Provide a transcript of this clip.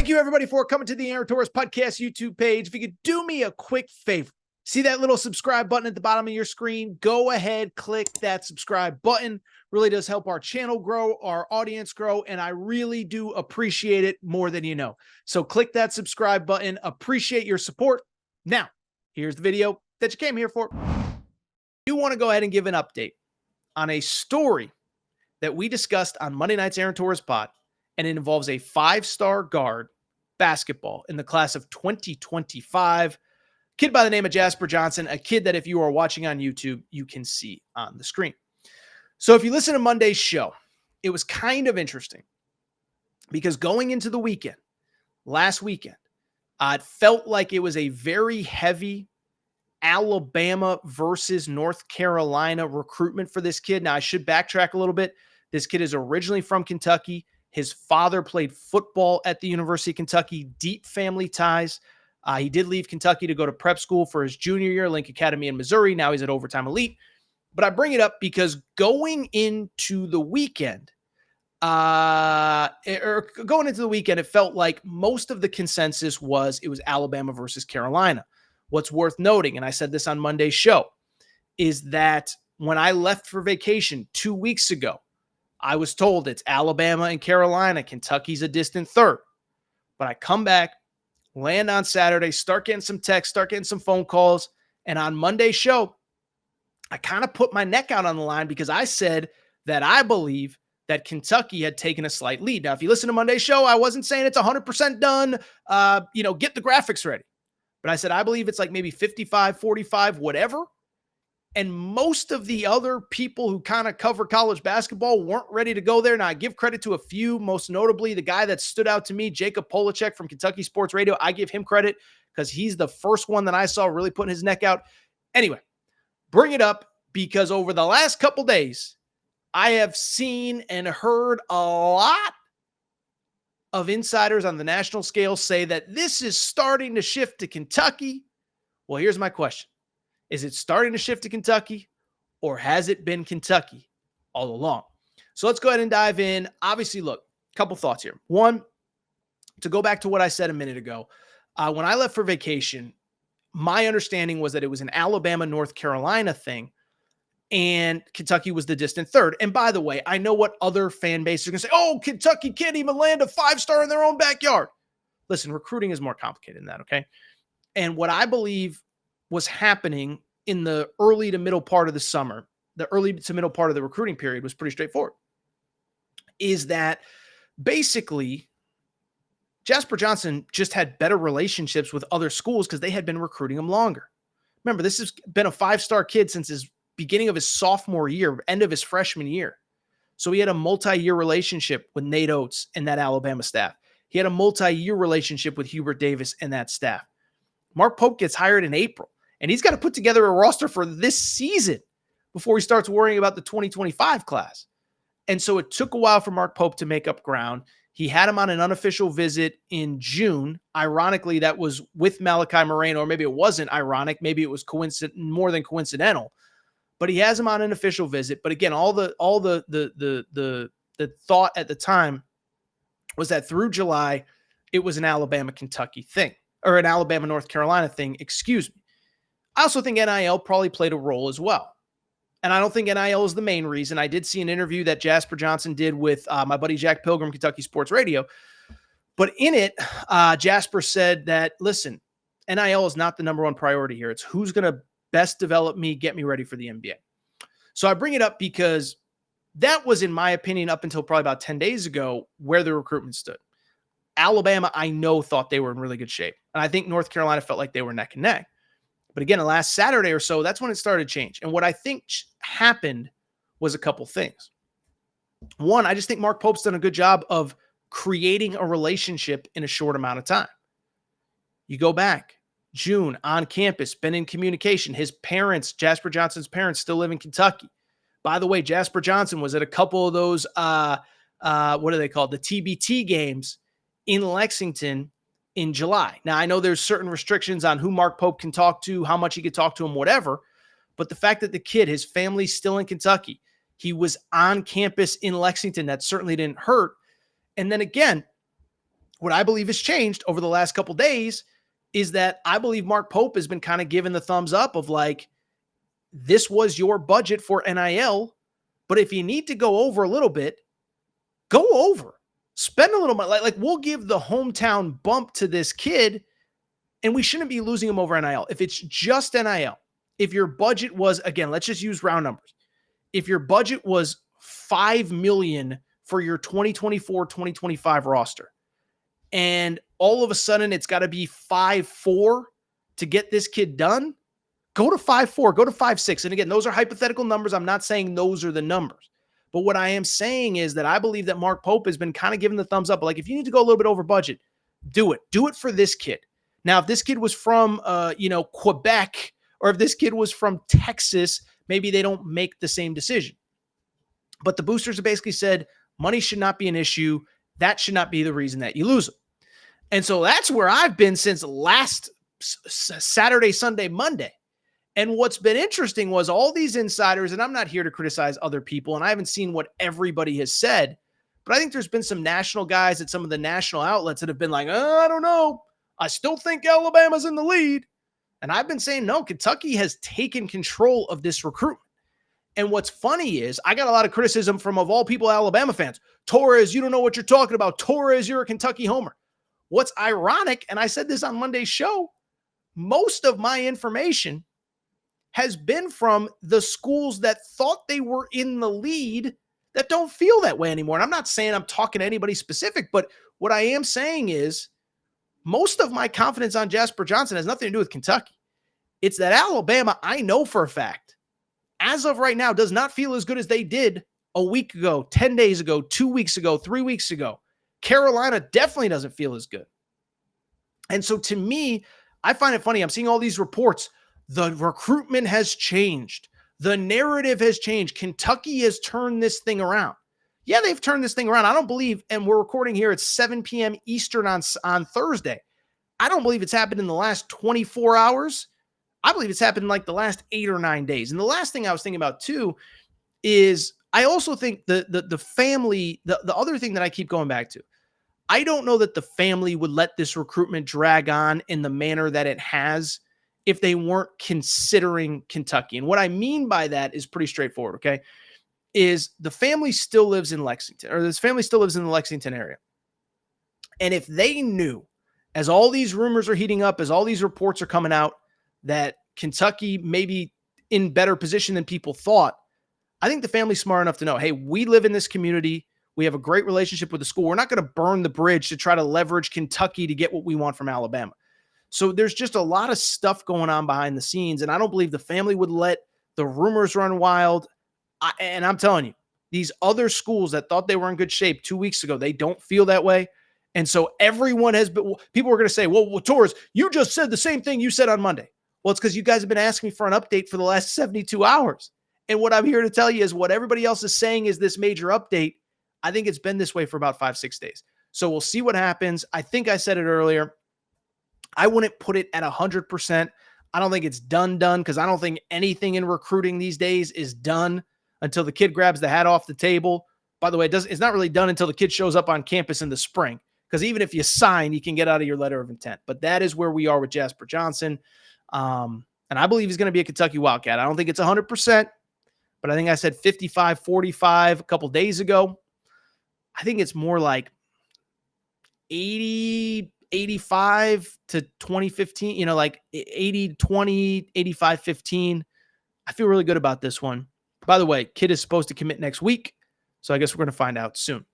Thank you, everybody, for coming to the Aaron Torres Podcast YouTube page. If you could do me a quick favor, see that little subscribe button at the bottom of your screen? Go ahead, click that subscribe button. Really does help our channel grow, our audience grow, and I really do appreciate it more than you know. So click that subscribe button. Appreciate your support. Now, here's the video that you came here for. You want to go ahead and give an update on a story that we discussed on Monday night's Aaron Torres Pod, and it involves a 5-star guard basketball in the class of 2025. Kid by the name of Jasper Johnson, a kid that if you are watching on YouTube, you can see on the screen. So if you listen to Monday's show, it was kind of interesting because going into the weekend, last weekend, it felt like it was a very heavy Alabama versus North Carolina recruitment for this kid. Now, I should backtrack a little bit. This kid is originally from Kentucky. His father played football at the University of Kentucky, deep family ties. He did leave Kentucky to go to prep school for his junior year, Link Academy in Missouri. Now he's at Overtime Elite. But I bring it up because going into the weekend, it felt like most of the consensus was it was Alabama versus Carolina. What's worth noting, and I said this on Monday's show, is that when I left for vacation 2 weeks ago, I was told it's Alabama and Carolina. Kentucky's a distant third. But I come back, land on Saturday, start getting some texts, start getting some phone calls. And on Monday's show, I kind of put my neck out on the line because I said that I believe that Kentucky had taken a slight lead. Now, if you listen to Monday's show, I wasn't saying it's 100% done. Get the graphics ready. But I said, I believe it's like maybe 55, 45, whatever. And most of the other people who kind of cover college basketball weren't ready to go there. Now, I give credit to a few, most notably the guy that stood out to me, Jacob Polachek from Kentucky Sports Radio. I give him credit because he's the first one that I saw really putting his neck out. Anyway, bring it up because over the last couple days, I have seen and heard a lot of insiders on the national scale say that this is starting to shift to Kentucky. Well, here's my question. Is it starting to shift to Kentucky, or has it been Kentucky all along? So let's go ahead and dive in. Obviously, look, a couple thoughts here. One, to go back to what I said a minute ago, when I left for vacation, my understanding was that it was an Alabama-North Carolina thing, and Kentucky was the distant third. And by the way, I know what other fan bases are going to say, oh, Kentucky can't even land a 5-star in their own backyard. Listen, recruiting is more complicated than that, okay? And what I believe was happening in the early to middle part of the summer, the early to middle part of the recruiting period was pretty straightforward, is that basically Jasper Johnson just had better relationships with other schools because they had been recruiting him longer. Remember, this has been a 5-star kid since his beginning of his sophomore year, end of his freshman year. So he had a multi-year relationship with Nate Oates and that Alabama staff. He had a multi-year relationship with Hubert Davis and that staff. Mark Pope gets hired in April, and he's got to put together a roster for this season before he starts worrying about the 2025 class. And so it took a while for Mark Pope to make up ground. He had him on an unofficial visit in June. Ironically, that was with Malachi Moreno, or maybe it wasn't ironic. Maybe it was more than coincidental. But he has him on an official visit. But again, all the thought at the time was that through July, it was an Alabama-Kentucky thing, or an Alabama-North Carolina thing, excuse me. I also think NIL probably played a role as well. And I don't think NIL is the main reason. I did see an interview that Jasper Johnson did with my buddy Jack Pilgrim, Kentucky Sports Radio. But in it, Jasper said that, listen, NIL is not the number one priority here. It's who's going to best develop me, get me ready for the NBA. So I bring it up because that was, in my opinion, up until probably about 10 days ago, where the recruitment stood. Alabama, I know, thought they were in really good shape. And I think North Carolina felt like they were neck and neck. But again, the last Saturday or so, that's when it started to change. And what I think happened was a couple things. One, I just think Mark Pope's done a good job of creating a relationship in a short amount of time. You go back, June, on campus, been in communication. His parents, Jasper Johnson's parents, still live in Kentucky. By the way, Jasper Johnson was at a couple of those, what are they called? The TBT games in Lexington in July. Now, I know there's certain restrictions on who Mark Pope can talk to, how much he could talk to him, whatever. But the fact that the kid, his family's still in Kentucky, he was on campus in Lexington, that certainly didn't hurt. And then again, What I believe has changed over the last couple days is that I believe Mark Pope has been kind of given the thumbs up of like, this was your budget for NIL, but if you need to go over a little bit, go over. Spend a little money. Like we'll give the hometown bump to this kid, and we shouldn't be losing him over NIL. If it's just NIL, if your budget was, again, let's just use round numbers. If your budget was $5 million for your 2024-2025 roster, and all of a sudden it's got to be 5.4 to get this kid done, go to 5.4, go to 5.6. And again, those are hypothetical numbers. I'm not saying those are the numbers. But what I am saying is that I believe that Mark Pope has been kind of giving the thumbs up. Like, if you need to go a little bit over budget, do it. Do it for this kid. Now, if this kid was from, Quebec, or if this kid was from Texas, maybe they don't make the same decision. But the boosters have basically said money should not be an issue. That should not be the reason that you lose them. And so that's where I've been since last Saturday, Sunday, Monday. And what's been interesting was all these insiders, and I'm not here to criticize other people, and I haven't seen what everybody has said, but I think there's been some national guys at some of the national outlets that have been like, I don't know. I still think Alabama's in the lead. And I've been saying, no, Kentucky has taken control of this recruitment. And what's funny is I got a lot of criticism from, of all people, Alabama fans. Torres, you don't know what you're talking about. Torres, you're a Kentucky homer. What's ironic, and I said this on Monday's show, most of my information has been from the schools that thought they were in the lead that don't feel that way anymore. And I'm not saying I'm talking to anybody specific, but what I am saying is most of my confidence on Jasper Johnson has nothing to do with Kentucky. It's that Alabama, I know for a fact, as of right now, does not feel as good as they did a week ago, 10 days ago, 2 weeks ago, 3 weeks ago. Carolina definitely doesn't feel as good. And so to me, I find it funny. I'm seeing all these reports. The recruitment has changed. The narrative has changed. Kentucky has turned this thing around. Yeah, they've turned this thing around. I don't believe, and we're recording here at 7 p.m. Eastern on Thursday. I don't believe it's happened in the last 24 hours. I believe it's happened in like the last 8 or 9 days. And the last thing I was thinking about too is I also think the family, the other thing that I keep going back to, I don't know that the family would let this recruitment drag on in the manner that it has if they weren't considering Kentucky. And what I mean by that is pretty straightforward, okay? Is the family still lives in Lexington, or this family still lives in the Lexington area. And if they knew, as all these rumors are heating up, as all these reports are coming out, that Kentucky may be in better position than people thought, I think the family's smart enough to know, hey, we live in this community. We have a great relationship with the school. We're not going to burn the bridge to try to leverage Kentucky to get what we want from Alabama. So there's just a lot of stuff going on behind the scenes, and I don't believe the family would let the rumors run wild. And I'm telling you, these other schools that thought they were in good shape 2 weeks ago, they don't feel that way. And so everyone has been, people are going to say, well, Torres, you just said the same thing you said on Monday. Well, it's because you guys have been asking me for an update for the last 72 hours. And what I'm here to tell you is what everybody else is saying is this major update. I think it's been this way for about 5-6 days. So we'll see what happens. I think I said it earlier. I wouldn't put it at 100%. I don't think it's done because I don't think anything in recruiting these days is done until the kid grabs the hat off the table. By the way, it's not really done until the kid shows up on campus in the spring, because even if you sign, you can get out of your letter of intent. But that is where we are with Jasper Johnson. And I believe he's going to be a Kentucky Wildcat. I don't think it's 100%, but I think I said 55-45 a couple days ago. I think it's more like 85 to 2015, like 80-20, 85-15. I feel really good about this one. By the way, kid is supposed to commit next week, so I guess we're going to find out soon.